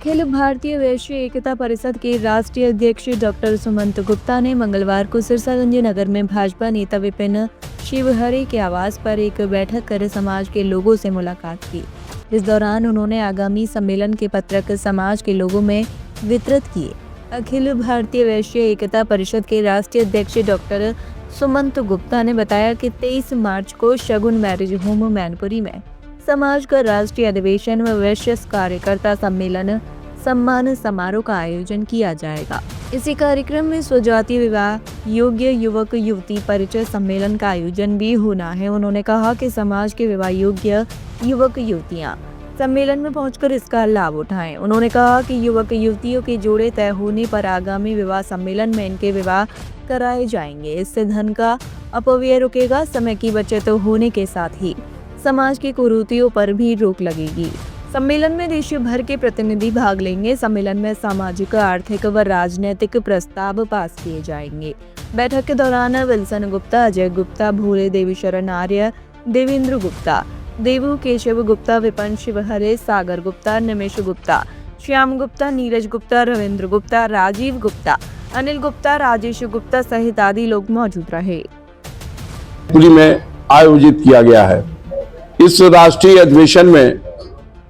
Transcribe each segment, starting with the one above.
अखिल भारतीय वैश्य एकता परिषद के राष्ट्रीय अध्यक्ष डॉक्टर सुमंत गुप्ता ने मंगलवार को सिरसागंज नगर में भाजपा नेता विपिन शिवहरे के आवास पर एक बैठक कर समाज के लोगों से मुलाकात की। इस दौरान उन्होंने आगामी सम्मेलन के पत्रक समाज के लोगों में वितरित किए। अखिल भारतीय वैश्य एकता परिषद के राष्ट्रीय अध्यक्ष डॉक्टर सुमंत गुप्ता ने बताया कि 23 मार्च को शगुन मैरिज होम मैनपुरी में समाज का राष्ट्रीय अधिवेशन व वैश्य कार्यकर्ता सम्मेलन सम्मान समारोह का आयोजन किया जाएगा। इसी कार्यक्रम में स्वजातीय विवाह योग्य युवक युवती परिचय सम्मेलन का आयोजन भी होना है। उन्होंने कहा कि समाज के विवाह योग्य युवक युवतियां सम्मेलन में पहुंचकर इसका लाभ उठाएं। उन्होंने कहा कि युवक युवतियों के जोड़े तय होने पर आगामी विवाह सम्मेलन में इनके विवाह कराए जाएंगे। इससे धन का अपव्यय रुकेगा। समय की बचत होने के साथ ही समाज की कुरीतियों पर भी रोक लगेगी। सम्मेलन में देश भर के प्रतिनिधि भाग लेंगे। सम्मेलन में सामाजिक, आर्थिक व राजनीतिक प्रस्ताव पास किए जाएंगे। बैठक के दौरान विल्सन गुप्ता, अजय गुप्ता, भोले देवीशरण आर्य, देवेंद्र गुप्ता, देवू केशव गुप्ता, विपिन शिवहरे, सागर गुप्ता, निमेश गुप्ता, श्याम गुप्ता, नीरज गुप्ता, रविंद्र गुप्ता, राजीव गुप्ता, अनिल गुप्ता, राजेश गुप्ता सहित आदि लोग मौजूद रहे। पूरी में आयोजित किया गया है। इस राष्ट्रीय अधिवेशन में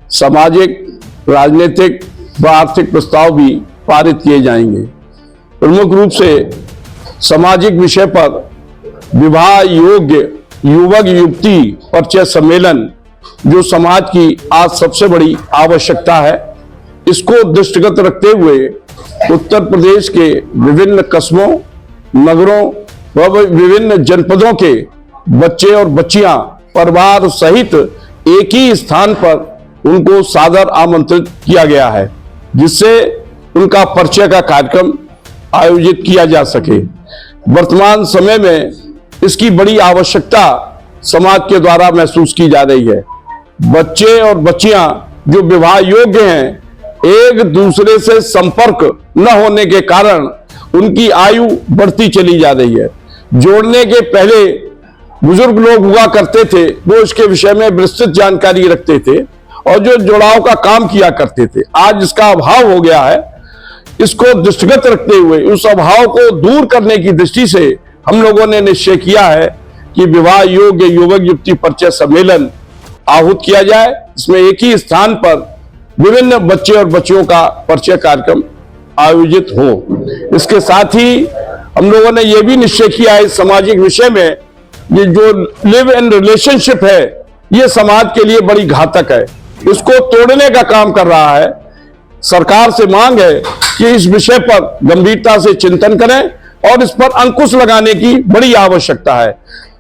सामाजिक, राजनीतिक व आर्थिक प्रस्ताव भी पारित किए जाएंगे। प्रमुख रूप से सामाजिक विषय पर विवाह योग्य युवक युवती परिचय सम्मेलन जो समाज की आज सबसे बड़ी आवश्यकता है, इसको दृष्टिगत रखते हुए उत्तर प्रदेश के विभिन्न कस्बों, नगरों व विभिन्न जनपदों के बच्चे और बच्चियां परिवार सहित एक ही स्थान पर उनको सादर आमंत्रित किया गया है, जिससे उनका परिचय का कार्यक्रम आयोजित किया जा सके। वर्तमान समय में इसकी बड़ी आवश्यकता समाज के द्वारा महसूस की जा रही है। बच्चे और बच्चियां जो विवाह योग्य हैं, एक दूसरे से संपर्क न होने के कारण उनकी आयु बढ़ती चली जा रही है। जोड़ने के पहले बुजुर्ग लोग हुआ करते थे, वो इसके विषय में विस्तृत जानकारी रखते थे और जो जुड़ाव का काम किया करते थे। आज इसका अभाव हो गया है। इसको दृष्टिगत रखते हुए उस अभाव को दूर करने की दृष्टि से हम लोगों ने निश्चय किया है कि विवाह योग्य युवक युवती परिचय सम्मेलन आहूत किया जाए। इसमें एक ही स्थान पर विभिन्न बच्चे और बच्चियों का परिचय कार्यक्रम आयोजित हो। इसके साथ ही हम लोगों ने यह भी निश्चय किया है, इस सामाजिक विषय में ये जो लिव इन रिलेशनशिप है, ये समाज के लिए बड़ी घातक है। इसको तोड़ने का काम कर रहा है। सरकार से मांग है कि इस विषय पर गंभीरता से चिंतन करें और इस पर अंकुश लगाने की बड़ी आवश्यकता है।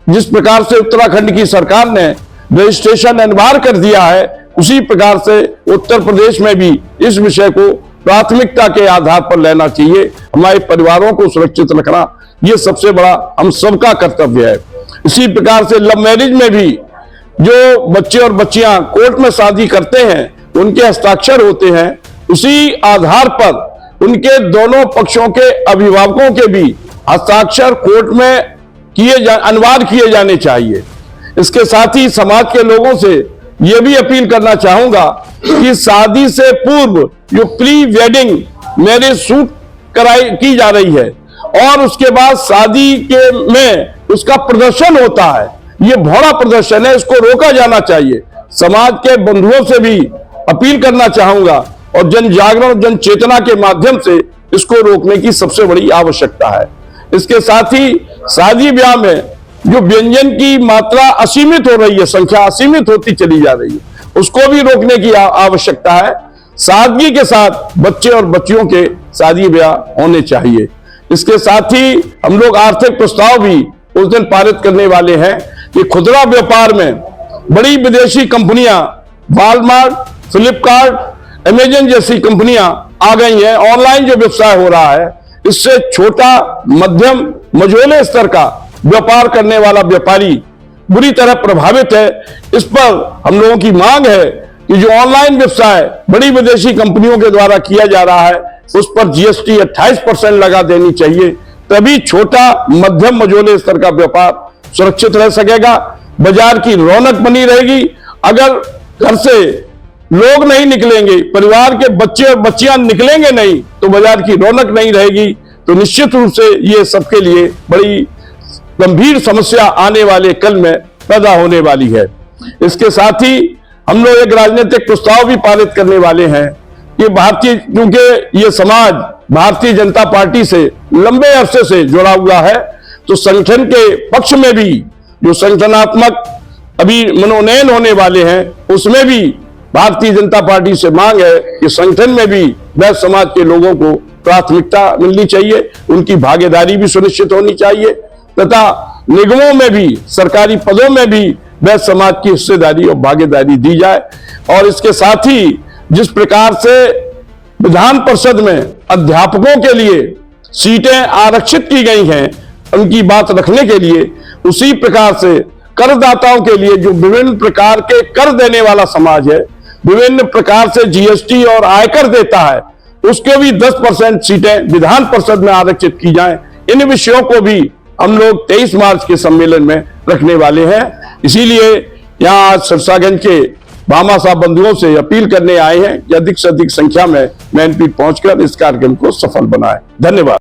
जिस प्रकार से उत्तराखंड की सरकार ने रजिस्ट्रेशन अनिवार्य कर दिया है, उसी प्रकार से उत्तर प्रदेश में भी इस विषय को प्राथमिकता के आधार पर लेना चाहिए। हमारे परिवारों को सुरक्षित रखना ये सबसे बड़ा हम सबका कर्तव्य है। इसी प्रकार से लव मैरिज में भी जो बच्चे और बच्चियां कोर्ट में शादी करते हैं, उनके हस्ताक्षर होते हैं, उसी आधार पर उनके दोनों पक्षों के अभिभावकों के भी हस्ताक्षर कोर्ट में अनिवार्य किए जाने चाहिए। इसके साथ ही समाज के लोगों से यह भी अपील करना चाहूंगा कि शादी से पूर्व जो प्री वेडिंग मैरिज शूट की जा रही है और उसके बाद शादी के में उसका प्रदर्शन होता है, ये भोला प्रदर्शन है, इसको रोका जाना चाहिए। समाज के बंधुओं से भी अपील करना चाहूंगा और जन जागरण, जन चेतना के माध्यम से इसको रोकने की सबसे बड़ी आवश्यकता है। इसके साथ ही शादी ब्याह में जो व्यंजन की मात्रा असीमित हो रही है, संख्या असीमित होती चली जा रही है, उसको भी रोकने की आवश्यकता है। सादगी के साथ बच्चे और बच्चियों के शादी ब्याह होने चाहिए। इसके साथ ही हम लोग आर्थिक प्रस्ताव भी उस दिन पारित करने वाले हैं कि खुदरा व्यापार में बड़ी विदेशी कंपनियां, वॉलमार्ट, फ्लिपकार्ट, अमेजन जैसी कंपनियां आ गई हैं। ऑनलाइन जो व्यवसाय हो रहा है, इससे छोटा, मध्यम, मझोले स्तर का व्यापार करने वाला व्यापारी बुरी तरह प्रभावित है। इस पर हम लोगों की मांग है कि जो ऑनलाइन व्यवसाय बड़ी विदेशी कंपनियों के द्वारा किया जा रहा है, उस पर जीएसटी 28% लगा देनी चाहिए। तभी छोटा, मध्यम, मझोले स्तर का व्यापार सुरक्षित रह सकेगा, बाजार की रौनक बनी रहेगी। अगर घर से लोग नहीं निकलेंगे, परिवार के बच्चे और बच्चियां निकलेंगे नहीं, तो बाजार की रौनक नहीं रहेगी। तो निश्चित रूप से ये सबके लिए बड़ी गंभीर समस्या आने वाले कल में पैदा होने वाली है। इसके साथ ही हम लोग एक राजनीतिक प्रस्ताव भी पारित करने वाले हैं कि क्योंकि ये समाज भारतीय जनता पार्टी से लंबे अरसे से जुड़ा हुआ है, तो संगठन के पक्ष में भी जो संगठनात्मक अभी मनोनयन होने वाले हैं, उसमें भी भारतीय जनता पार्टी से मांग है कि संगठन में भी वैश्य समाज के लोगों को प्राथमिकता मिलनी चाहिए, उनकी भागीदारी भी सुनिश्चित होनी चाहिए तथा निगमों में भी, सरकारी पदों में भी वैश्य समाज की हिस्सेदारी और भागीदारी दी जाए। और इसके साथ ही जिस प्रकार से विधान परिषद में अध्यापकों के लिए सीटें आरक्षित की गई हैं, उनकी बात रखने के लिए, उसी प्रकार से करदाताओं के लिए जो विभिन्न प्रकार के कर देने वाला समाज है, विभिन्न प्रकार से जीएसटी और आयकर देता है, उसके भी 10% सीटें विधान परिषद में आरक्षित की जाएं। इन विषयों को भी हम लोग 23 मार्च के सम्मेलन में रखने वाले हैं। इसीलिए यहाँ आज सिरसागंज के भामा साहब बंधुओं से अपील करने आए हैं कि अधिक से अधिक संख्या में मैनपीट पहुंचकर इस कार्यक्रम को सफल बनाएं। धन्यवाद।